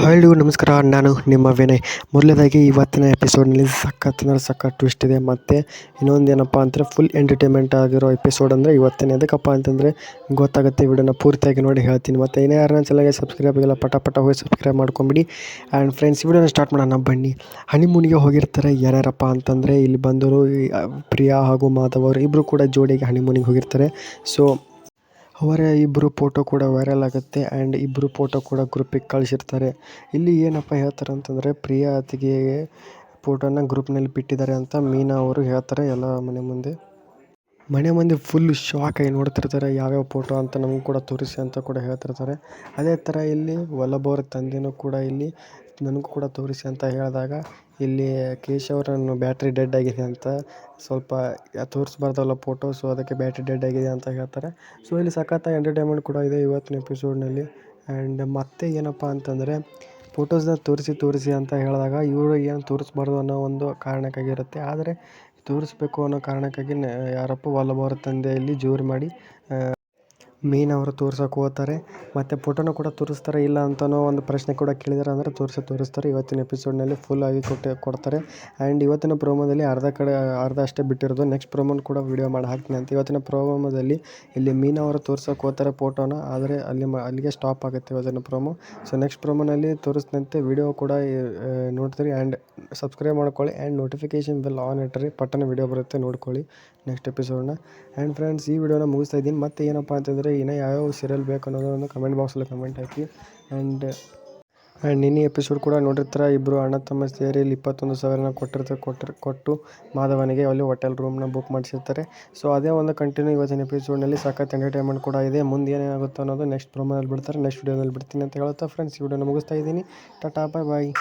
Hello ನಮಸ್ಕಾರ, ನಾನು ನಿಮ್ಮ ವಿನಯ್. ಮೊದಲನೇದಾಗಿ ಇವತ್ತಿನ ಎಪಿಸೋಡ್ನಲ್ಲಿ ಸಖತ್ ಟ್ವಿಸ್ಟ್ ಇದೆ. ಮತ್ತು ಇನ್ನೊಂದು ಏನಪ್ಪ ಅಂದರೆ ಫುಲ್ ಎಂಟರ್ಟೈನ್ಮೆಂಟ್ ಆಗಿರೋ ಎಪಿಸೋಡ್ ಅಂದರೆ ಇವತ್ತಿನ. ಎದಕ್ಕಪ್ಪ ಅಂತಂದರೆ ಗೊತ್ತಾಗುತ್ತೆ. ವಿಡಿಯೋನ ಪೂರ್ತಿಯಾಗಿ ನೋಡಿ ಹೇಳ್ತೀನಿ. ಮತ್ತು ಇನ್ನೂ ಯಾರನ್ನ ಚಾನಲ್ಗೆ ಸಬ್ಸ್ಕ್ರೈಬ್ ಆಗಿಲ್ಲ ಪಟ ಹೋಗಿ ಸಬ್ಸ್ಕ್ರೈಬ್ ಮಾಡ್ಕೊಂಬಿಡಿ. ಆ್ಯಂಡ್ ಫ್ರೆಂಡ್ಸ್, ವಿಡಿಯೋನ ಸ್ಟಾರ್ಟ್ ಮಾಡೋಣ ಬನ್ನಿ. ಹನಿಮೂನಿಗೆ ಹೋಗಿರ್ತಾರೆ ಯಾರ್ಯಾರಪ್ಪ ಅಂತಂದರೆ ಇಲ್ಲಿ ಬಂದವರು ಪ್ರಿಯಾ ಹಾಗೂ ಮಾಧವ್ ಅವರು ಇಬ್ಬರು ಕೂಡ ಜೋಡಿಗೆ ಹನಿಮೂನಿಗೆ ಹೋಗಿರ್ತಾರೆ. ಸೊ ಅವರ ಇಬ್ಬರು ಫೋಟೋ ಕೂಡ ವೈರಲ್ ಆಗುತ್ತೆ. ಆ್ಯಂಡ್ ಇಬ್ಬರು ಫೋಟೋ ಕೂಡ ಗ್ರೂಪಿಗೆ ಕಳಿಸಿರ್ತಾರೆ. ಇಲ್ಲಿ ಏನಪ್ಪ ಹೇಳ್ತಾರೆ ಅಂತಂದರೆ ಪ್ರಿಯಾ ಅತ್ತಿಗೆ ಫೋಟೋನ ಗ್ರೂಪ್ನಲ್ಲಿ ಬಿಟ್ಟಿದ್ದಾರೆ ಅಂತ ಮೀನಾ ಅವರು ಹೇಳ್ತಾರೆ ಎಲ್ಲ ಮನೆ ಮುಂದೆ ಫುಲ್ ಶಾಕ್ ಆಗಿ ನೋಡ್ತಿರ್ತಾರೆ. ಯಾವ್ಯಾವ ಫೋಟೋ ಅಂತ ನಮಗೂ ಕೂಡ ತೋರಿಸಿ ಅಂತ ಕೂಡ ಹೇಳ್ತಿರ್ತಾರೆ. ಅದೇ ಥರ ಇಲ್ಲಿ ವಲ್ಲಭ ತಂದೆನೂ ಕೂಡ ಇಲ್ಲಿ ನನಗೂ ಕೂಡ ತೋರಿಸಿ ಅಂತ ಹೇಳಿದಾಗ ಇಲ್ಲಿ ಕೇಶವರನ್ನು ಬ್ಯಾಟ್ರಿ ಡೆಡ್ ಆಗಿದೆ ಅಂತ ಸ್ವಲ್ಪ ತೋರಿಸ್ಬಾರ್ದಲ್ಲ ಫೋಟೋ, ಸೊ ಅದಕ್ಕೆ ಬ್ಯಾಟ್ರಿ ಡೆಡ್ ಆಗಿದೆ ಅಂತ ಹೇಳ್ತಾರೆ. ಸೊ ಇಲ್ಲಿ ಸಖತ್ತಾಗಿ ಎಂಟರ್ಟೈನ್ಮೆಂಟ್ ಕೂಡ ಇದೆ ಇವತ್ತಿನ ಎಪಿಸೋಡ್ನಲ್ಲಿ. ಆ್ಯಂಡ್ ಮತ್ತೆ ಏನಪ್ಪ ಅಂತಂದರೆ ಫೋಟೋಸ್ನ ತೋರಿಸಿ ಅಂತ ಹೇಳಿದಾಗ ಇವರು ಏನು ತೋರಿಸ್ಬಾರ್ದು ಅನ್ನೋ ಒಂದು ಕಾರಣಕ್ಕಾಗಿರುತ್ತೆ. ಆದರೆ ತೋರಿಸ್ಬೇಕು ಅನ್ನೋ ಕಾರಣಕ್ಕಾಗಿ ಯಾರಪ್ಪ ವಲ್ಲಭ ಅವರ ತಂದೆ ಇಲ್ಲಿ ಜೋರು ಮಾಡಿ ಮೀನ್ ಅವರು ತೋರ್ಸೋಕೆ ಹೋಗ್ತಾರೆ. ಮತ್ತು ಫೋಟೋನ ಕೂಡ ತೋರಿಸ್ತಾರೆ. ಇಲ್ಲ ಅಂತನೋ ಒಂದು ಪ್ರಶ್ನೆ ಕೂಡ ಕೇಳಿದ್ದಾರೆ ಅಂದರೆ ತೋರಿಸ್ತಾರೆ. ಇವತ್ತಿನ ಎಪಿಸೋಡ್ನಲ್ಲಿ ಫುಲ್ ಆಗಿ ಕೊಡ್ತಾರೆ. ಆ್ಯಂಡ್ ಇವತ್ತಿನ ಪ್ರೋಮೋದಲ್ಲಿ ಅರ್ಧ ಅಷ್ಟೇ ಬಿಟ್ಟಿರೋದು. ನೆಕ್ಸ್ಟ್ ಪ್ರೋಮೋನ ಕೂಡ ವಿಡಿಯೋ ಮಾಡಿ ಹಾಕ್ತೀನಿ ಅಂತ. ಇವತ್ತಿನ ಪ್ರೋಮೋದಲ್ಲಿ ಇಲ್ಲಿ ಮೀನಾ ಅವರು ತೋರ್ಸೋಕೆ ಹೋಗ್ತಾರೆ ಫೋಟೋನ, ಆದರೆ ಅಲ್ಲಿಗೆ ಸ್ಟಾಪ್ ಆಗುತ್ತೆ ಇವತ್ತಿನ ಪ್ರೋಮೋ. ಸೊ ನೆಕ್ಸ್ಟ್ ಪ್ರೋಮೋನಲ್ಲಿ ತೋರಿಸಿದಂತೆ ವಿಡಿಯೋ ಕೂಡ ನೋಡ್ತೀರಿ. ಆ್ಯಂಡ್ ಸಬ್ಸ್ಕ್ರೈಬ್ ಮಾಡ್ಕೊಳ್ಳಿ. ಆ್ಯಂಡ್ ನೋಟಿಫಿಕೇಷನ್ ಬೆಲ್ ಆನ್ ಇಟ್ಟರೆ ಪಟ್ಟಣ ವಿಡಿಯೋ ಬರುತ್ತೆ, ನೋಡ್ಕೊಳ್ಳಿ ನೆಕ್ಸ್ಟ್ ಎಪಿಸೋಡ್ನ. ಆ್ಯಂಡ್ ಫ್ರೆಂಡ್ಸ್, ಈ ವಿಡಿಯೋನ ಮುಗಿಸ್ತಾ ಇದ್ದೀನಿ. ಮತ್ತೆ ಏನಪ್ಪ ಅಂತಂದರೆ ಇನ್ನೂ ಯಾವ್ಯಾವ ಸೀರಿಯಲ್ ಬೇಕು ಅನ್ನೋದನ್ನು ಕಮೆಂಟ್ ಬಾಕ್ಸಲ್ಲಿ ಕಮೆಂಟ್ ಹಾಕಿ. ಆ್ಯಂಡ್ ನಿನ್ನೆ ಎಪಿಸೋಡ್ ಕೂಡ ನೋಡಿರ್ತಾರೆ. ಇಬ್ಬರು ಅಣ್ಣ ತಮ್ಮ ಸೇರಿ ಇಲ್ಲಿ 21,000 ಕೊಟ್ಟು ಮಾಧವನಿಗೆ ಅಲ್ಲಿ ಹೋಟೆಲ್ ರೂಮ್ನ ಬುಕ್ ಮಾಡಿಸಿರ್ತಾರೆ. ಸೊ ಅದೇ ಒಂದು ಕಂಟಿನ್ಯೂ ಇವತ್ತಿನ ಎಪಿಸೋಡ್ನಲ್ಲಿ ಸಖತ್ ಎಂಟರ್ಟೈನ್ಮೆಂಟ್ ಕೂಡ ಇದೆ. ಮುಂದೆ ಏನಾಗುತ್ತೋ ಅನ್ನೋದು ನೆಕ್ಸ್ಟ್ ಪ್ರೋಮೋದಲ್ಲಿ ಬಿಡ್ತಾರೆ, ನೆಕ್ಸ್ಟ್ ವಿಡಿಯೋದಲ್ಲಿ ಬಿಡ್ತೀನಿ ಅಂತ ಹೇಳ್ತಾ ಫ್ರೆಂಡ್ಸ್ ಈ ವಿಡಿಯೋನ ಮುಗಿಸ್ತಾ ಇದ್ದೀನಿ. ಟಾಟಾ, ಬಾಯ್.